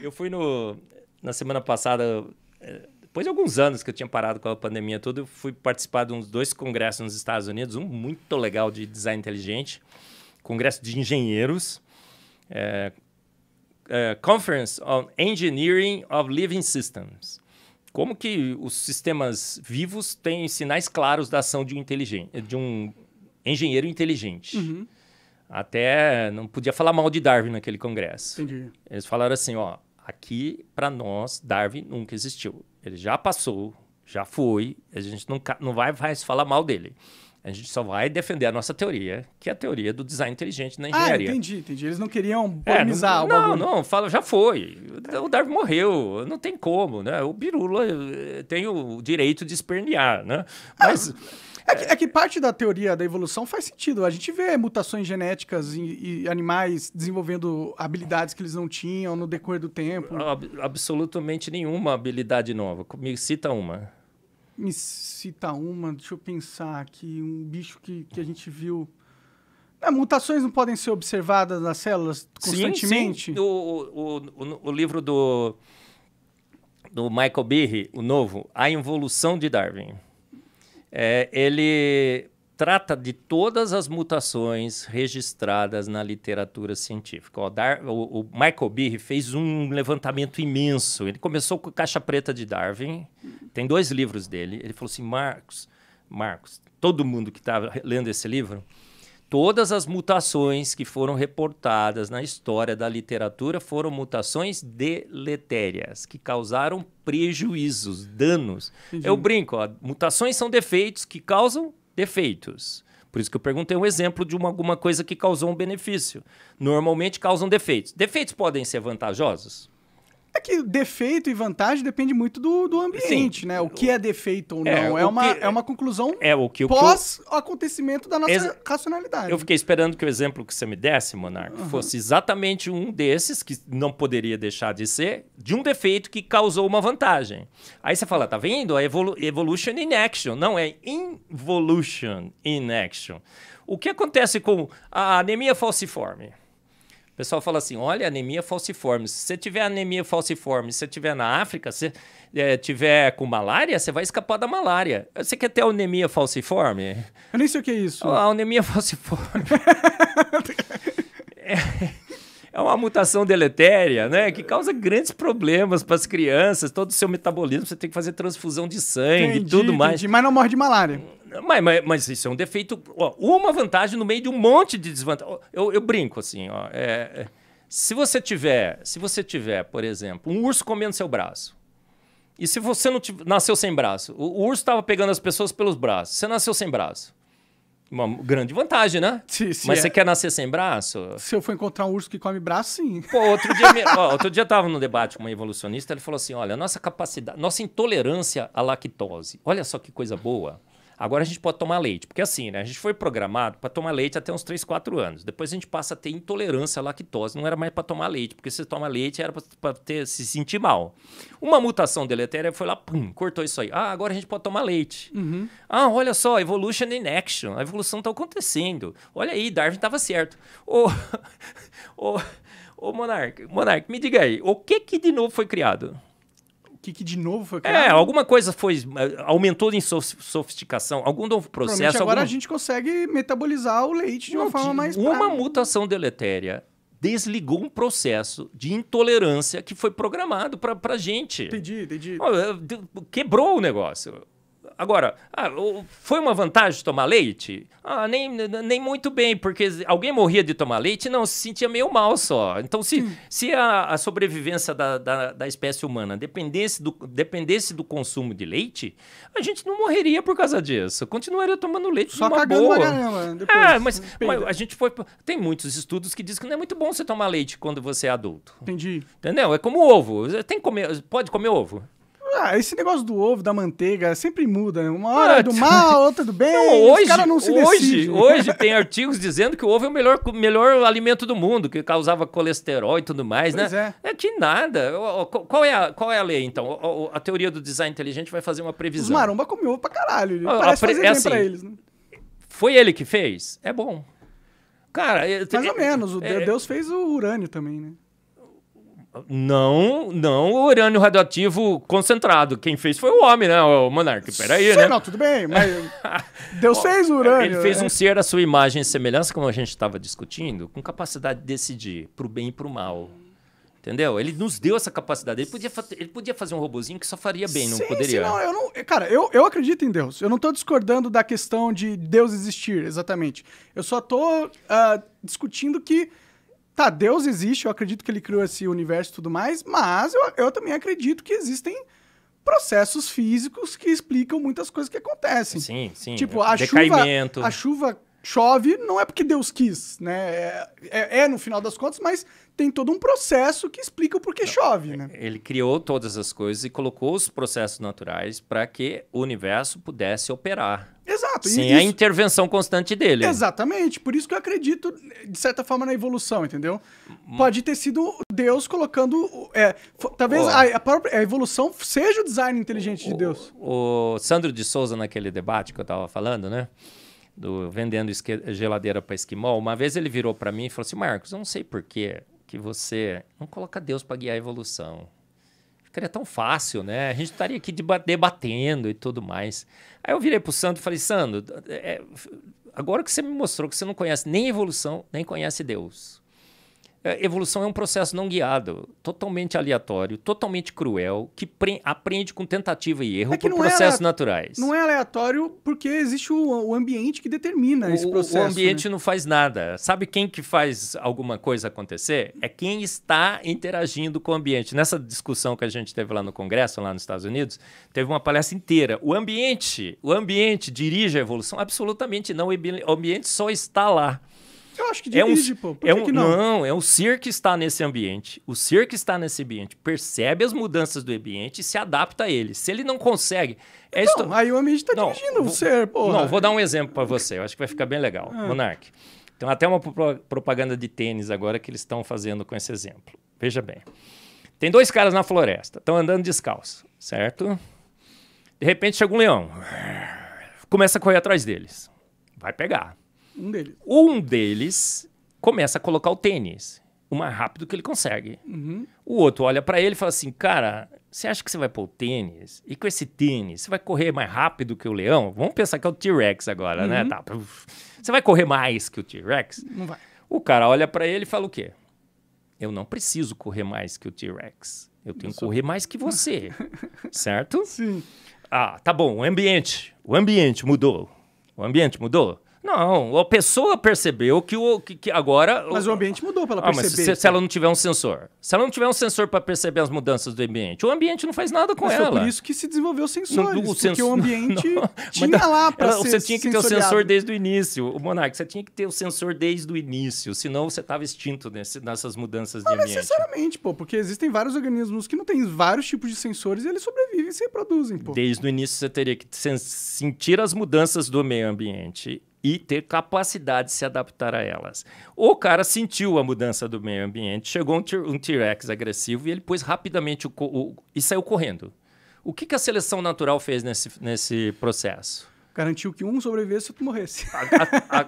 Eu fui na semana passada, depois de alguns anos que eu tinha parado com a pandemia toda, eu fui participar de uns 2 congressos nos Estados Unidos, um muito legal de design inteligente, congresso de engenheiros, Conference on Engineering of Living Systems. Como que os sistemas vivos têm sinais claros da ação de um engenheiro inteligente. Uhum. Até não podia falar mal de Darwin naquele congresso. Entendi. Eles falaram assim, ó, aqui para nós Darwin nunca existiu. Ele já passou, já foi, a gente não vai mais falar mal dele. A gente só vai defender a nossa teoria, que é a teoria do design inteligente na engenharia. Entendi. Eles não queriam polemizar o bagulho. Não, fala, já foi. O Darwin morreu, não tem como, né? O Birula tem o direito de espernear, né? Mas... É que parte da teoria da evolução faz sentido. A gente vê mutações genéticas e animais desenvolvendo habilidades que eles não tinham no decorrer do tempo. Absolutamente nenhuma habilidade nova. Me cita uma. Me cita uma, deixa eu pensar aqui, um bicho que a gente viu. Mutações não podem ser observadas nas células constantemente? Sim. O livro do Michael Behe, o novo, A Evolução de Darwin. Ele trata de todas as mutações registradas na literatura científica. O Michael Behe fez um levantamento imenso. Ele começou com a Caixa Preta de Darwin. Tem 2 livros dele. Ele falou assim, Marcos, todo mundo que está lendo esse livro, todas as mutações que foram reportadas na história da literatura foram mutações deletérias, que causaram prejuízos, danos. Entendi. Eu brinco, mutações são defeitos que causam defeitos. Por isso que eu perguntei um exemplo de alguma coisa que causou um benefício. Normalmente causam defeitos. Defeitos podem ser vantajosos? É que defeito e vantagem depende muito do ambiente, sim, né? O que é defeito ou não. É uma conclusão pós-acontecimento da nossa racionalidade. Eu fiquei esperando que o exemplo que você me desse, Monark, fosse exatamente um desses, que não poderia deixar de ser, de um defeito que causou uma vantagem. Aí você fala, tá vendo? É evolution in action. Não, é involution in action. O que acontece com a anemia falciforme? O pessoal fala assim, olha, anemia falciforme. Se você tiver anemia falciforme, se você estiver na África, se tiver com malária, você vai escapar da malária. Você quer ter anemia falciforme? Eu nem sei o que é isso. A anemia falciforme é uma mutação deletéria, né? Que causa grandes problemas para as crianças. Todo o seu metabolismo, você tem que fazer transfusão de sangue e tudo mais. Mas não morre de malária. Mas isso é um defeito. Uma vantagem no meio de um monte de desvantagem. Eu brinco assim, se você tiver, por exemplo, um urso comendo seu braço, e se você não nasceu sem braço, o urso estava pegando as pessoas pelos braços, você nasceu sem braço. Uma grande vantagem, né? Mas você quer nascer sem braço? Se eu for encontrar um urso que come braço, sim. Pô, outro dia eu estava num debate com uma evolucionista, ele falou assim, olha, nossa intolerância à lactose, olha só que coisa boa. Agora a gente pode tomar leite, porque assim, né? A gente foi programado para tomar leite até uns 3, 4 anos. Depois a gente passa a ter intolerância à lactose. Não era mais para tomar leite, porque se você toma leite era para se sentir mal. Uma mutação deletéria foi lá, cortou isso aí. Agora a gente pode tomar leite. Uhum. Olha só, evolution in action. A evolução está acontecendo. Olha aí, Darwin estava certo. Monark, me diga aí, o que de novo foi criado? Que de novo foi criado? Alguma coisa aumentou em sofisticação, algum novo processo. Agora a gente consegue metabolizar o leite de uma forma mais Uma mutação deletéria desligou um processo de intolerância que foi programado para a gente. Entendi. Quebrou o negócio. Agora, foi uma vantagem tomar leite? Nem muito bem, porque alguém morria de tomar leite? Não, se sentia meio mal só. Então, se a sobrevivência da espécie humana dependesse do consumo de leite, a gente não morreria por causa disso. Continuaria tomando leite só de uma cagando boa. Pra caramba, depois, mas a gente foi... Tem muitos estudos que dizem que não é muito bom você tomar leite quando você é adulto. Entendi. Entendeu? É como ovo. Pode comer ovo? Esse negócio do ovo, da manteiga, sempre muda. Uma hora é do mal, outra é do bem. Os caras não se decidem. Hoje tem artigos dizendo que o ovo é o melhor alimento do mundo, que causava colesterol e tudo mais, pois né? É que nada. Qual é a lei, então? A teoria do design inteligente vai fazer uma previsão. Os maromba comem ovo pra caralho. Parece fazer bem pra eles, né? Foi ele que fez? É bom. Cara... Mais ou menos. Deus fez o urânio também, né? Não o urânio radioativo concentrado. Quem fez foi o homem, né, o Monark? Peraí, né? Não, tudo bem, mas Deus fez o urânio. Ele fez um ser à sua imagem e semelhança, como a gente estava discutindo, com capacidade de decidir pro bem e pro mal. Entendeu? Ele nos deu essa capacidade. Ele podia fazer um robozinho que só faria bem, não poderia? Sim, cara, eu acredito em Deus. Eu não tô discordando da questão de Deus existir, exatamente. Eu só tô discutindo que tá, Deus existe, eu acredito que ele criou esse universo e tudo mais, mas eu também acredito que existem processos físicos que explicam muitas coisas que acontecem. Sim. Tipo, decaimento. A chuva chove não é porque Deus quis, né? No final das contas, mas tem todo um processo que explica o porquê chove, né? Ele criou todas as coisas e colocou os processos naturais para que o universo pudesse operar. Exato. Sem a intervenção constante dele. Exatamente. Por isso que eu acredito, de certa forma, na evolução, entendeu? Pode ter sido Deus colocando... talvez a evolução seja o design inteligente de Deus. O Sandro de Souza, naquele debate que eu estava falando, né? Vendendo geladeira para esquimol, uma vez ele virou para mim e falou assim, Marcos, eu não sei por que você não coloca Deus para guiar a evolução. Ficaria tão fácil, né? A gente estaria aqui debatendo e tudo mais. Aí eu virei pro Sandro e falei, Sandro, agora que você me mostrou que você não conhece nem evolução, nem conhece Deus. Evolução é um processo não guiado, totalmente aleatório, totalmente cruel, que aprende com tentativa e erro por processos naturais. Não é aleatório porque existe o ambiente que determina esse processo. O ambiente, né, não faz nada. Sabe quem que faz alguma coisa acontecer? É quem está interagindo com o ambiente. Nessa discussão que a gente teve lá no Congresso, lá nos Estados Unidos, teve uma palestra inteira. O ambiente dirige a evolução? Absolutamente não. O ambiente só está lá. Eu acho que dirige, pô. Por que não? Não, é o ser que está nesse ambiente. O ser que está nesse ambiente percebe as mudanças do ambiente e se adapta a ele. Se ele não consegue... aí o ambiente está dirigindo o ser, pô. Não, vou dar um exemplo para você. Eu acho que vai ficar bem legal. Monark, tem até uma propaganda de tênis agora que eles estão fazendo com esse exemplo. Veja bem. Tem dois caras na floresta. Estão andando descalço, certo? De repente chega um leão. Começa a correr atrás deles. Vai pegar. Um deles começa a colocar o tênis o mais rápido que ele consegue. O outro olha para ele e fala assim, cara, você acha que você vai pôr o tênis? E com esse tênis, você vai correr mais rápido que o leão? Vamos pensar que é o T-Rex agora, né? Tá. Você vai correr mais que o T-Rex? Não vai. O cara olha para ele e fala o quê? Eu não preciso correr mais que o T-Rex. Eu tenho que correr mais que você. Certo? Sim. Ah, tá bom. O ambiente mudou. O ambiente mudou? Não, a pessoa percebeu que agora... Mas o ambiente mudou para ela perceber. Mas se ela não tiver um sensor. Se ela não tiver um sensor para perceber as mudanças do ambiente, o ambiente não faz nada com ela. Foi por isso que se desenvolveu sensores, porque o ambiente tinha lá para ser Você tinha que ter o sensor desde o início. O Monark, você tinha que ter o sensor desde o início, senão você estava extinto nessas mudanças de ambiente. Não necessariamente, pô, porque existem vários organismos que não têm vários tipos de sensores e eles sobrevivem e se reproduzem, pô. Desde o início você teria que sentir as mudanças do meio ambiente e ter capacidade de se adaptar a elas. O cara sentiu a mudança do meio ambiente, chegou um T-Rex agressivo e ele pôs rapidamente e saiu correndo. O que a seleção natural fez nesse processo? Garantiu que um sobrevivesse e outro morresse.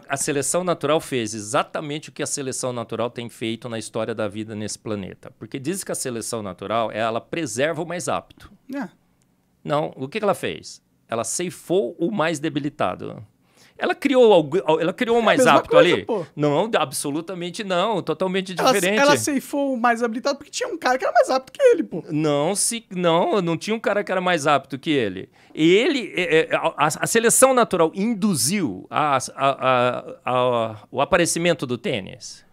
A seleção natural fez exatamente o que a seleção natural tem feito na história da vida nesse planeta. Porque diz que a seleção natural, ela preserva o mais apto. Não, o que ela fez? Ela ceifou o mais debilitado. Ela criou o mais apto ali? Pô. Não, absolutamente não. Totalmente diferente. Ela ceifou o mais habilitado porque tinha um cara que era mais apto que ele, pô. Não tinha um cara que era mais apto que ele. A seleção natural induziu o aparecimento do tênis.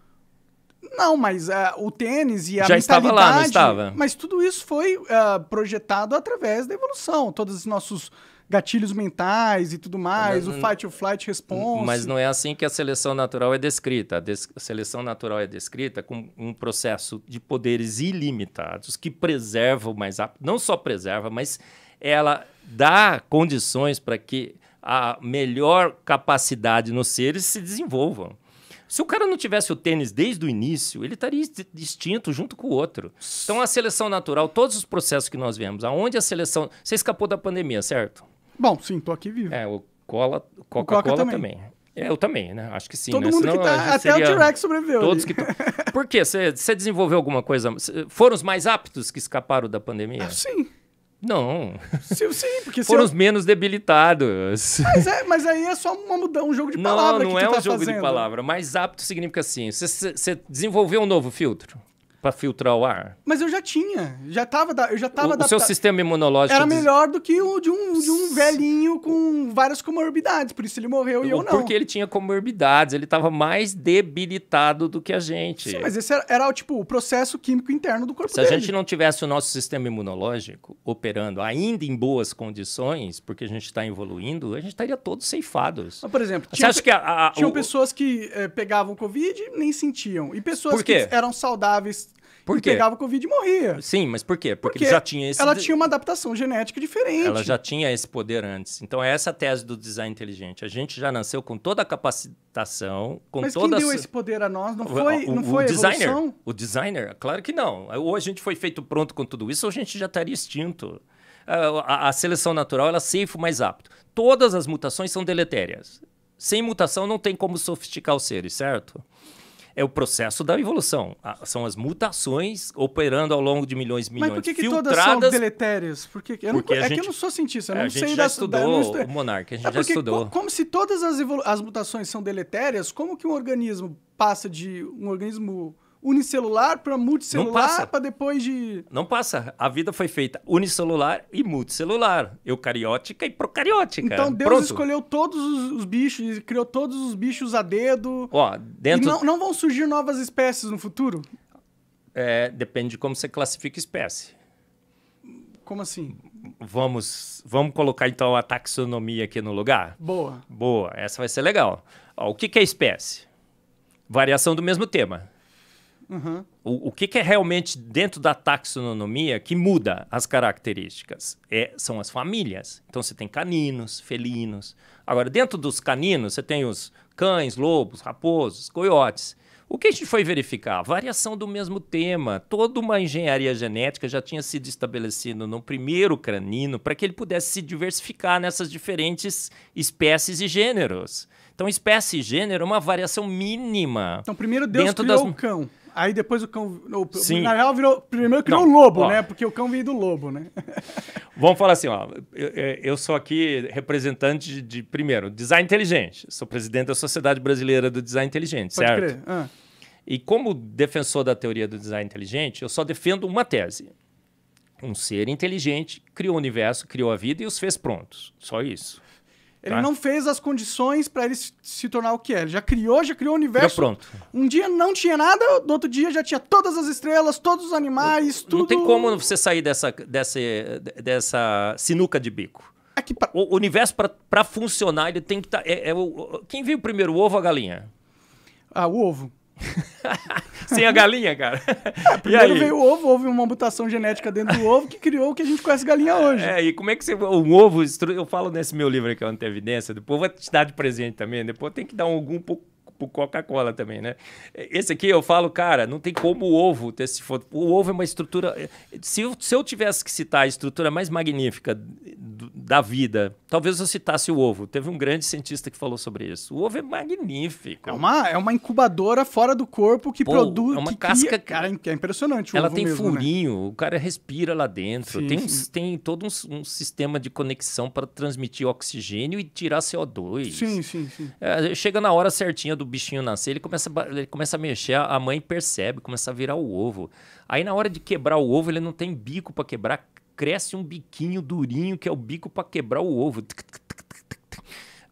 Não, mas o tênis e a já mentalidade... estava lá, não estava? Mas tudo isso foi projetado através da evolução. Todos os nossos gatilhos mentais e tudo mais, o fight or flight response. Mas não é assim que a seleção natural é descrita. A seleção natural é descrita com um processo de poderes ilimitados que preserva o mais apto. Não só preserva, mas ela dá condições para que a melhor capacidade nos seres se desenvolvam. Se o cara não tivesse o tênis desde o início, ele estaria extinto junto com o outro. Então, a seleção natural, todos os processos que nós vemos, aonde a seleção... Você escapou da pandemia, certo? Bom, sim, tô aqui vivo. O Coca-Cola também. Eu também, né? Acho que sim. Todo né? mundo Senão que tá... Até o T-Rex sobreviveu. Todos que Por quê? Você desenvolveu alguma coisa... Foram os mais aptos que escaparam da pandemia? Sim. Não. Sim, porque... Foram os menos debilitados. Mas aí é só um jogo de palavra não que tu é um tá jogo fazendo. de palavra. Mais apto significa assim, você desenvolveu um novo filtro para filtrar o ar. Mas eu já tinha. Eu já tava O seu sistema imunológico... Era melhor do que o de um velhinho com várias comorbidades. Por isso ele morreu e eu não. Porque ele tinha comorbidades. Ele estava mais debilitado do que a gente. Sim, mas esse era tipo, o processo químico interno do corpo Se dele. a gente não tivesse o nosso sistema imunológico operando ainda em boas condições, porque a gente está evoluindo, a gente estaria todos ceifados. Mas, por exemplo, Você acha que tinham pessoas que pegavam Covid e nem sentiam. E pessoas que eram saudáveis... Por quê? Pegava Covid e morria. Sim, mas por quê? Porque já tinha esse... Ela tinha uma adaptação genética diferente. Ela já tinha esse poder antes. Então, essa é a tese do design inteligente. A gente já nasceu com toda a capacitação, com mas toda... Mas quem deu esse poder a nós? Não foi a designer, evolução? O designer? Claro que não. Ou a gente foi feito pronto com tudo isso, ou a gente já estaria extinto. A seleção natural, ela ceifa o mais apto. Todas as mutações são deletérias. Sem mutação, não tem como sofisticar os seres, certo? É o processo da evolução. São as mutações operando ao longo de milhões e milhões. Mas por que filtradas... todas são deletérias? Porque eu não, que eu não sou cientista, eu não sei A gente já estudou o Monark, a gente já estudou. Como se todas as mutações são deletérias, como que um organismo passa de um organismo unicelular para multicelular para depois de... Não passa. A vida foi feita unicelular e multicelular. Eucariótica e procariótica. Então Deus escolheu todos os bichos e criou todos os bichos a dedo. E não vão surgir novas espécies no futuro? Depende de como você classifica espécie. Como assim? Vamos colocar então a taxonomia aqui no lugar? Boa. Essa vai ser legal. O que é espécie? Variação do mesmo tema. Uhum. O que é realmente dentro da taxonomia que muda as características? São as famílias. Então você tem caninos, felinos. Agora, dentro dos caninos, você tem os cães, lobos, raposos, coiotes. O que a gente foi verificar? Variação do mesmo tema. Toda uma engenharia genética já tinha sido estabelecida no primeiro canino para que ele pudesse se diversificar nessas diferentes espécies e gêneros. Então, espécie e gênero é uma variação mínima. Então, primeiro Deus criou o cão. Aí depois o cão... Na real, primeiro criou o lobo, né? Porque o cão veio do lobo, né? Vamos falar assim, ó. Eu sou aqui representante de, primeiro, design inteligente. Sou presidente da Sociedade Brasileira do Design Inteligente, Pode certo? Crer. E como defensor da teoria do design inteligente, eu só defendo uma tese. Um ser inteligente criou o universo, criou a vida e os fez prontos. Só isso. Ele não fez as condições para ele se tornar o que é. Ele já criou o universo. Criou pronto. Um dia não tinha nada, do outro dia já tinha todas as estrelas, todos os animais, tudo... Não tem como você sair dessa sinuca de bico. O universo, para funcionar, ele tem que estar... Quem viu primeiro, o ovo ou a galinha? O ovo. Sem a galinha, cara. Primeiro veio o ovo, houve uma mutação genética dentro do ovo que criou o que a gente conhece galinha hoje. E como é que você... O ovo... Eu falo nesse meu livro aqui, Antevidência, depois eu vou te dar de presente também, depois tem que dar algum pouco pro Coca-Cola também, né? Esse aqui eu falo, cara, não tem como o ovo ter se for... O ovo é uma estrutura... Se eu tivesse que citar a estrutura mais magnífica da vida, talvez eu citasse o ovo. Teve um grande cientista que falou sobre isso. O ovo é magnífico. É uma incubadora fora do corpo que produz... É uma casca... Cara, é impressionante o Ela ovo tem mesmo, furinho, né? o cara respira lá dentro. Sim, tem todo um sistema de conexão para transmitir oxigênio e tirar CO2. Sim. Chega na hora certinha do bichinho nascer, ele começa a mexer, a mãe percebe, começa a virar o ovo. Aí na hora de quebrar o ovo, ele não tem bico para quebrar, cresce um biquinho durinho que é o bico para quebrar o ovo.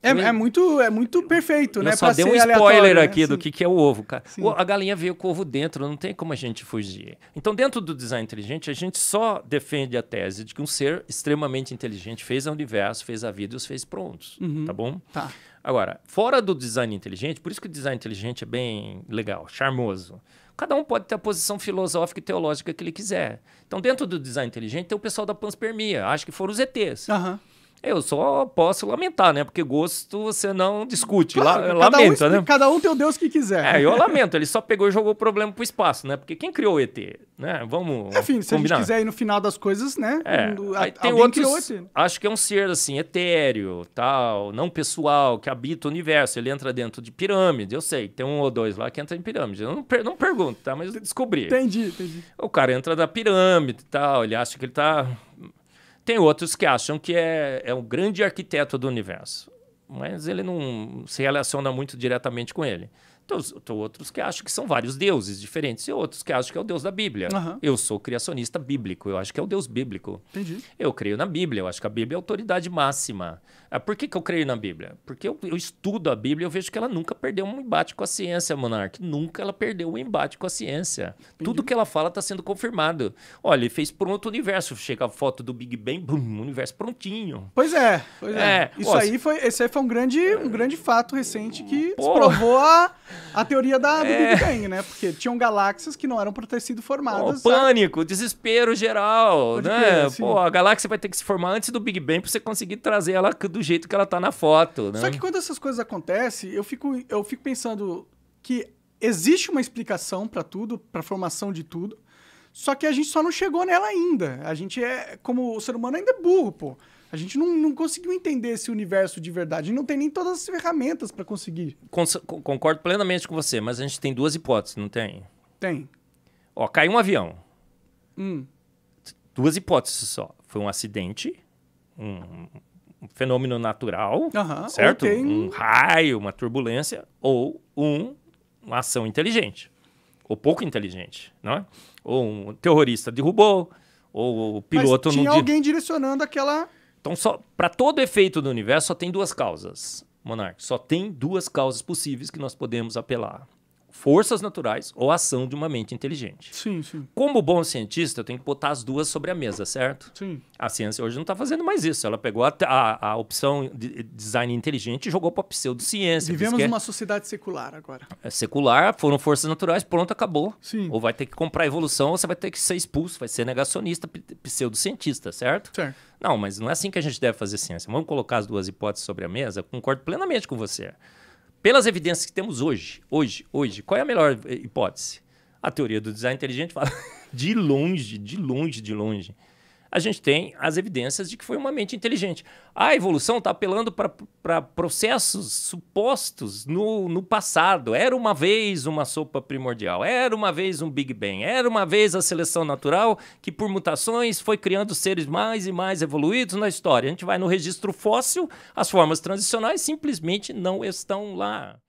É muito perfeito, né? Eu só dei um spoiler aqui do que é o ovo, cara. Sim. A galinha veio com o ovo dentro, não tem como a gente fugir. Então, dentro do design inteligente, a gente só defende a tese de que um ser extremamente inteligente fez o universo, fez a vida e os fez prontos, tá bom? Tá. Agora, fora do design inteligente, por isso que o design inteligente é bem legal, charmoso. Cada um pode ter a posição filosófica e teológica que ele quiser. Então, dentro do design inteligente, tem o pessoal da panspermia, acho que foram os ETs. Aham. Eu só posso lamentar, né? Porque gosto você não discute. Claro, Lamenta, né? Cada um tem o Deus que quiser. Eu lamento. Ele só pegou e jogou o problema pro espaço, né? Porque quem criou o ET? Né? Vamos Enfim, se combinar. a gente quiser ir no final das coisas, né? Aí tem alguém outros, criou o ET. acho que é um ser assim, etéreo, tal, não pessoal, que habita o universo. Ele entra dentro de pirâmide, eu sei. Tem um ou dois lá que entra em pirâmide. Eu não pergunto, tá? Mas eu descobri. Entendi. O cara entra na pirâmide e tal, ele acha que ele tá... Tem outros que acham que é um grande arquiteto do universo, mas ele não se relaciona muito diretamente com ele. Então, tem outros que acham que são vários deuses diferentes e outros que acham que é o Deus da Bíblia. Uhum. Eu sou criacionista bíblico, eu acho que é o Deus bíblico. Entendi. Eu creio na Bíblia, eu acho que a Bíblia é a autoridade máxima. Por que eu creio na Bíblia? Porque eu estudo a Bíblia e eu vejo que ela nunca perdeu um embate com a ciência, Monark. Nunca ela perdeu um embate com a ciência. Entendi. Tudo que ela fala está sendo confirmado. Olha, ele fez pronto o universo. Chega a foto do Big Bang, bum, o universo prontinho. Pois é. Esse aí foi um grande fato recente que provou a teoria do Big Bang, né? Porque tinham galáxias que não eram para ter sido formadas. Pânico, desespero geral, Pode né? crer, a galáxia vai ter que se formar antes do Big Bang para você conseguir trazer ela do jeito que ela tá na foto, né? Só que quando essas coisas acontecem, eu fico pensando que existe uma explicação para tudo, para a formação de tudo, só que a gente só não chegou nela ainda. A gente como o ser humano ainda é burro, pô. A gente não conseguiu entender esse universo de verdade. A gente não tem nem todas as ferramentas para conseguir. Concordo plenamente com você, mas a gente tem duas hipóteses, não tem? Tem. Caiu um avião. Duas hipóteses só. Foi um acidente, um fenômeno natural, certo? Um raio, uma turbulência, ou uma ação inteligente, ou pouco inteligente, não é? Ou um terrorista derrubou, ou o piloto... Mas tinha alguém direcionando aquela... Então, para todo efeito do universo, só tem duas causas, Monark. Só tem duas causas possíveis que nós podemos apelar. Forças naturais ou ação de uma mente inteligente. Sim. Como bom cientista, eu tenho que botar as duas sobre a mesa, certo? Sim. A ciência hoje não está fazendo mais isso. Ela pegou a opção de design inteligente e jogou para a pseudociência. Vivemos numa sociedade secular agora. Secular, foram forças naturais, pronto, acabou. Sim. Ou vai ter que comprar evolução, ou você vai ter que ser expulso, vai ser negacionista, pseudocientista, certo? Certo. Não, mas não é assim que a gente deve fazer ciência. Vamos colocar as duas hipóteses sobre a mesa. Eu concordo plenamente com você. Pelas evidências que temos hoje, qual é a melhor hipótese? A teoria do design inteligente fala de longe. A gente tem as evidências de que foi uma mente inteligente. A evolução está apelando para processos supostos no passado. Era uma vez uma sopa primordial, era uma vez um Big Bang, era uma vez a seleção natural que, por mutações, foi criando seres mais e mais evoluídos na história. A gente vai no registro fóssil, as formas transicionais simplesmente não estão lá.